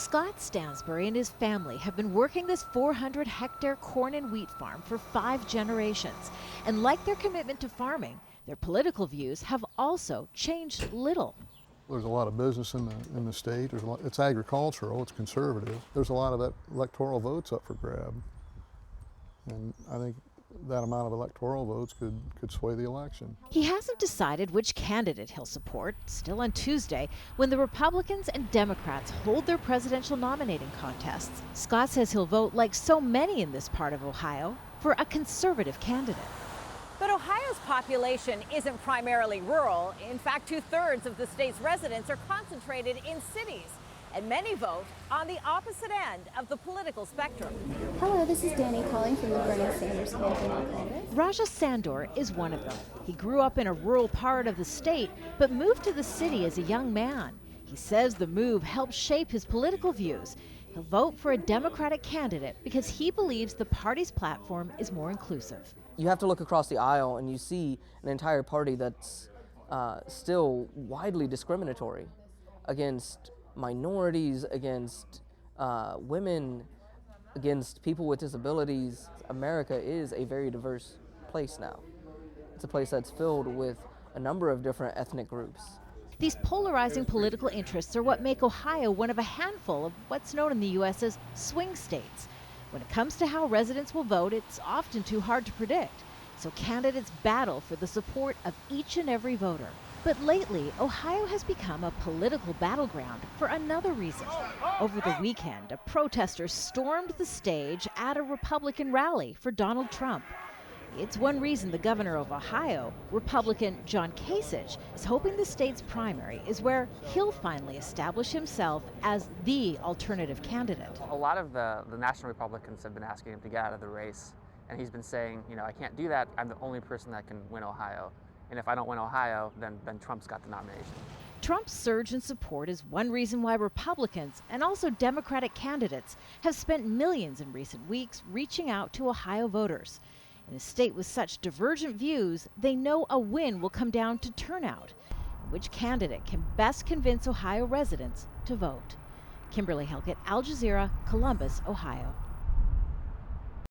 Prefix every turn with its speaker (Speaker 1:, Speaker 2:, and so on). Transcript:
Speaker 1: Scott Stansbury and his family have been working this 400-hectare corn and wheat farm for 5 generations. And like their commitment to farming, their political views have also changed little.
Speaker 2: There's a lot of business in the state. It's agricultural, it's conservative. There's a lot of electoral votes up for grab. And I think that amount of electoral votes could sway the election.
Speaker 1: He hasn't decided which candidate he'll support. Still on Tuesday, when the Republicans and Democrats hold their presidential nominating contests, Scott says he'll vote, like so many in this part of Ohio, for a conservative candidate.
Speaker 3: But Ohio's population isn't primarily rural. In fact, 2/3 of the state's residents are concentrated in cities. And many vote on the opposite end of the political spectrum.
Speaker 4: Hello, this is Danny calling from the Bernie Sanders campaign in Congress.
Speaker 1: Raja Sandor is one of them. He grew up in a rural part of the state, but moved to the city as a young man. He says the move helped shape his political views. He'll vote for a Democratic candidate because he believes the party's platform is more inclusive.
Speaker 5: You have to look across the aisle and you see an entire party that's still widely discriminatory against minorities, against women, against people with disabilities. America is a very diverse place now. It's a place that's filled with a number of different ethnic groups.
Speaker 1: These polarizing political interests are what make Ohio one of a handful of what's known in the U.S. as swing states. When it comes to how residents will vote, it's often too hard to predict. So candidates battle for the support of each and every voter. But lately, Ohio has become a political battleground for another reason. Over the weekend, a protester stormed the stage at a Republican rally for Donald Trump. It's one reason the governor of Ohio, Republican John Kasich, is hoping the state's primary is where he'll finally establish himself as the alternative candidate.
Speaker 6: A lot of the national Republicans have been asking him to get out of the race, and he's been saying, I can't do that. I'm the only person that can win Ohio. And if I don't win Ohio, then Trump's got the nomination.
Speaker 1: Trump's surge in support is one reason why Republicans and also Democratic candidates have spent millions in recent weeks reaching out to Ohio voters. In a state with such divergent views, they know a win will come down to turnout. Which candidate can best convince Ohio residents to vote? Kimberly Halkett, Aljazeera, Columbus, Ohio.